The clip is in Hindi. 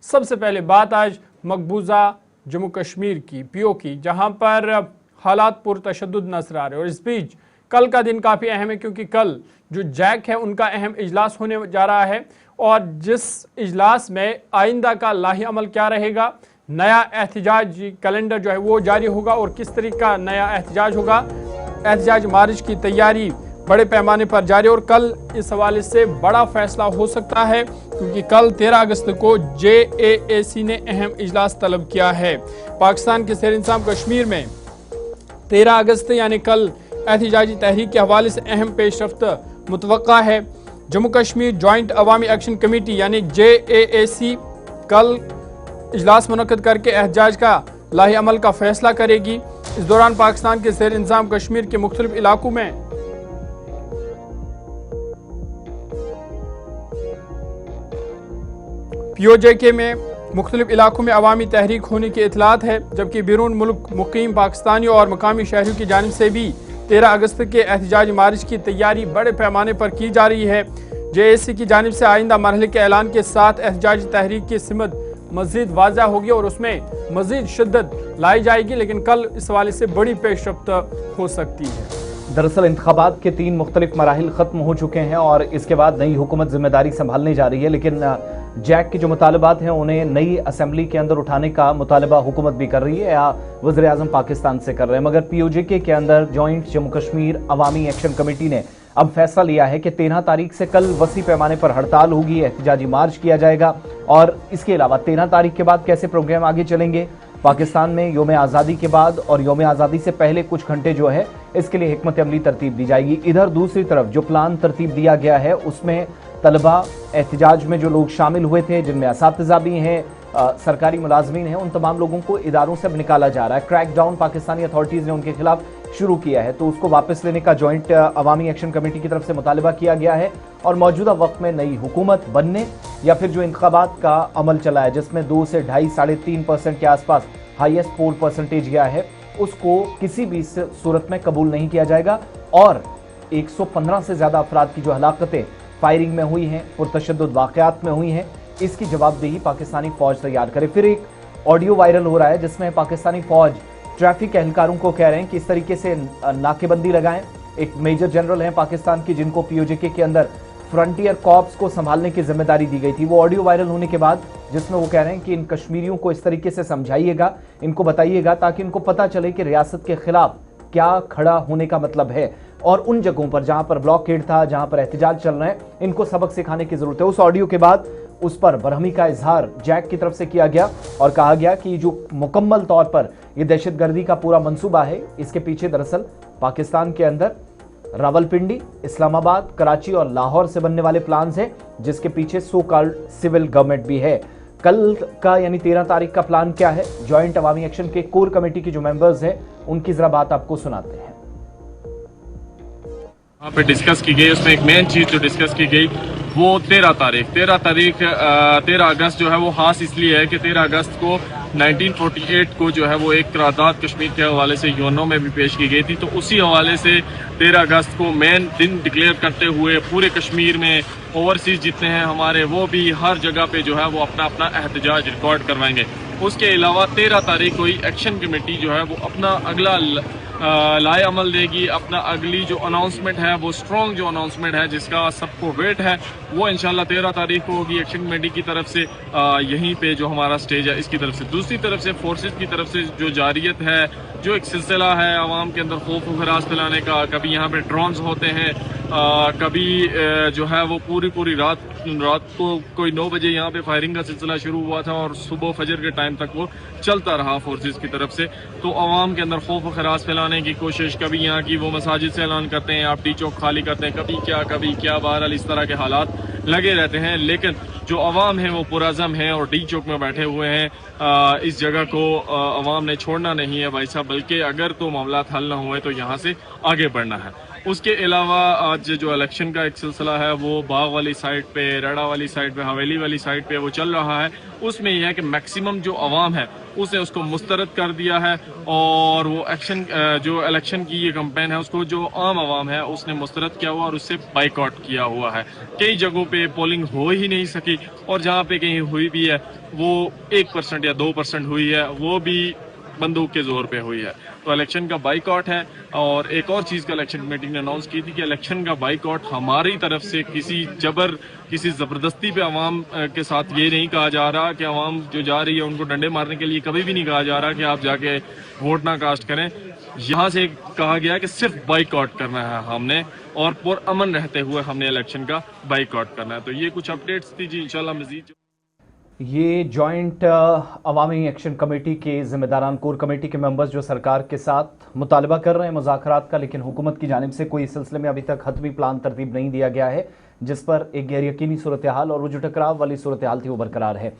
सबसे पहले बात आज मकबूजा जम्मू कश्मीर की पीओ की, जहां पर हालात पुरतशद्दुद नजर आ रहे हैं। और इस बीच कल का दिन काफ़ी अहम है, क्योंकि कल जो जैक है उनका अहम इजलास होने जा रहा है। और जिस इजलास में आइंदा का लाही अमल क्या रहेगा, नया एहतजाज कैलेंडर जो है वो जारी होगा और किस तरीके का नया एहतजाज होगा। एहतजाज मार्च की तैयारी बड़े पैमाने पर जारी, और कल इस हवाले से बड़ा फैसला हो सकता है, क्योंकि कल 13 अगस्त को JAAC ने अहम इजलास तलब किया है। पाकिस्तान के सैर इंतज़ाम कश्मीर में 13 अगस्त यानी कल एहतजाजी तहरीक के हवाले से अहम पेशरफ्त मुतवक्का है। जम्मू कश्मीर जॉइंट अवामी एक्शन कमेटी यानी JAAC कल इजलास मुनक्कद करके एहतजाज का लाही अमल का फैसला करेगी। इस दौरान पाकिस्तान के सैर इंतज़ाम कश्मीर के मुख्तलिफ इलाकों में POJK में मुख्तलिफ इलाकों में अवामी तहरीक होने की इतलात है, जबकि बैरून मुल्क मुकीम पाकिस्तानियों और मकामी शहरियों की जानिब से भी 13 अगस्त के एहतजाज मार्च की तैयारी बड़े पैमाने पर की जा रही है। JAAC की जानिब से आइंदा मरहले के ऐलान के साथ एहतजाज तहरीक की सिमत मज़ीद वाज़ा होगी और उसमें मज़ीद शिद्दत लाई जाएगी, लेकिन कल इस हवाले से बड़ी पेशरफ्त हो सकती है। दरअसल इंतखाबात के 3 मुख्तलिफ मराहिल ख़त्म हो चुके हैं और इसके बाद नई हुकूमत जिम्मेदारी संभालने जा रही है, लेकिन जैक के जो मुतालबात हैं उन्हें नई असेंबली के अंदर उठाने का मुतालबा हुकूमत भी कर रही है या वज़ीर आज़म पाकिस्तान से कर रहे हैं। मगर POJK के अंदर जॉइंट जम्मू कश्मीर अवामी एक्शन कमेटी ने अब फैसला लिया है कि 13 तारीख से कल वसी पैमाने पर हड़ताल होगी, एहतजाजी मार्च किया जाएगा। और इसके अलावा 13 तारीख के बाद कैसे प्रोग्राम आगे चलेंगे, पाकिस्तान में यौम आज़ादी के बाद और यौम आज़ादी से पहले कुछ घंटे जो है इसके लिए हिकमत अमली तरतीब दी जाएगी। इधर दूसरी तरफ जो प्लान तरतीब दिया गया है उसमें तलबा एहतजाज में जो लोग शामिल हुए थे, जिनमें असातिज़ा भी हैं, सरकारी मुलाजमीन हैं, उन तमाम लोगों को इदारों से निकाला जा रहा है। क्रैक डाउन पाकिस्तानी अथॉरिटीज़ ने उनके खिलाफ शुरू किया है, तो उसको वापस लेने का जॉइंट अवामी एक्शन कमेटी की तरफ से मुतालबा किया गया है। और मौजूदा वक्त में नई हुकूमत बनने या फिर जो इंतखाबात का अमल चला है जिसमें 2 से 2.5-3% के आसपास हाईएस्ट पोल परसेंटेज गया है, उसको किसी भी सूरत में कबूल नहीं किया जाएगा। और 115 से ज़्यादा अफराद की जो हलाकतें फायरिंग में हुई हैं, पुरतशद्दुद वाक़यात में हुई हैं, इसकी जवाबदेही पाकिस्तानी फ़ौज तैयार करे। फिर एक ऑडियो वायरल हो रहा है जिसमें पाकिस्तानी फ़ौज ट्रैफिक एहलकारों को कह रहे हैं कि इस तरीके से नाकेबंदी लगाएं। एक मेजर जनरल हैं पाकिस्तान की जिनको POJK के अंदर फ्रंटियर कॉर्प्स को संभालने की जिम्मेदारी दी गई थी, वो ऑडियो वायरल होने के बाद जिसमें वो कह रहे हैं कि इन कश्मीरियों को इस तरीके से समझाइएगा, इनको बताइएगा ताकि इनको पता चले कि रियासत के खिलाफ क्या खड़ा होने का मतलब है। और उन जगहों पर जहां पर ब्लॉकेड था, जहां पर एहतजाज चल रहे हैं, इनको सबक सिखाने की जरूरत है। उस ऑडियो के बाद उस पर बरहमी का इजहार जैक की तरफ से किया गया और कहा गया कि जो मुकम्मल तौर पर यह दहशतगर्दी का पूरा मंसूबा है, इसके पीछे दरअसल पाकिस्तान के अंदर रावलपिंडी, इस्लामाबाद, कराची और लाहौर से बनने वाले प्लान्स हैं, जिसके पीछे सो कॉल्ड सिविल गवर्नमेंट भी है। कल का यानी 13 तारीख का प्लान क्या है, जॉइंट अवामी एक्शन के कोर कमेटी के जो मेंबर्स हैं उनकी जरा बात आपको सुनाते हैं। वहाँ पे डिस्कस की गई, उसमें एक मेन चीज़ जो डिस्कस की गई वो 13 अगस्त जो है वो खास इसलिए है कि 13 अगस्त को 1948 को जो है वो एक करारदाद कश्मीर के हवाले से यूएनओ में भी पेश की गई थी। तो उसी हवाले से 13 अगस्त को मेन दिन डिक्लेयर करते हुए पूरे कश्मीर में ओवरसीज जितने हैं हमारे, वो भी हर जगह पे जो है वो अपना अपना एहतजाज रिकॉर्ड करवाएंगे। उसके अलावा 13 तारीख को ही एक्शन कमेटी जो है वो अपना अगला लाए अमल देगी, अपना अगली जो अनाउंसमेंट है वो स्ट्रॉन्ग जो अनाउंसमेंट है जिसका सबको वेट है वो इंशाल्लाह 13 तारीख को होगी एक्शन कमेटी की तरफ से। यहीं पे जो हमारा स्टेज है इसकी तरफ से, दूसरी तरफ से फोर्सेस की तरफ से जो जारियत है, जो एक सिलसिला है आवाम के अंदर खौफ व खराश फैलाने का, कभी यहाँ पे ड्रोन्स होते हैं, कभी जो है वो पूरी रात को कोई 9 बजे यहाँ पे फायरिंग का सिलसिला शुरू हुआ था और सुबह फजर के टाइम तक वो चलता रहा फोर्सेस की तरफ से। तो आवाम के अंदर खौफ व खराश फैलाने की कोशिश, कभी यहाँ की वो मसाजिद से ऐलान करते हैं आप डी चौक खाली करते हैं, कभी क्या बहरहाल इस तरह के हालात लगे रहते हैं। लेकिन जो अवाम है वो पुरअज़म है और डी चौक में बैठे हुए हैं। इस जगह को अवाम ने छोड़ना नहीं है भाई साहब, बल्कि अगर तो मामला हल ना हुए तो यहाँ से आगे बढ़ना है। उसके अलावा आज जो इलेक्शन का एक सिलसिला है वो बाग वाली साइड पे, रेड़ा वाली साइड पे, हवेली वाली साइड पे वो चल रहा है। उसमें यह है कि मैक्सिमम जो अवाम है उसने उसको मुस्तरद कर दिया है और वो एक्शन जो इलेक्शन की ये कैंपेन है उसको जो आम आवाम है उसने मुस्तरद किया हुआ और उससे बाइकआउट किया हुआ है। कई जगहों पे पोलिंग हो ही नहीं सकी और जहाँ पे कहीं हुई भी है वो 1% या 2% हुई है, वो भी बंदूक के जोर पे हुई है। तो इलेक्शन का बाइकआउट है। और एक और चीज का इलेक्शन कमेटी ने अनाउंस की थी कि इलेक्शन का बाइकआउट हमारी तरफ से किसी जबरदस्ती पे अवाम के साथ ये नहीं कहा जा रहा कि अवाम जो जा रही है उनको डंडे मारने के लिए कभी भी नहीं कहा जा रहा कि आप जाके वोट ना कास्ट करें। यहाँ से कहा गया कि सिर्फ बाइकआउट करना है हमने और पुरअमन रहते हुए हमने इलेक्शन का बाइकआउट करना है। तो ये कुछ अपडेट्स थी जी, इंशाल्लाह मजीद। ये जॉइंट अवामी एक्शन कमेटी के जिम्मेदारान कोर कमेटी के मेंबर्स जो सरकार के साथ मुतालबा कर रहे हैं मुज़ाकरात का, लेकिन हुकूमत की जानिब से कोई इस सिलसिले में अभी तक हतमी प्लान तरतीब नहीं दिया गया है, जिस पर एक गैर यकीनी सूरत हाल और वो जो टकराव वाली सूरत हाल थी वो बरकरार है।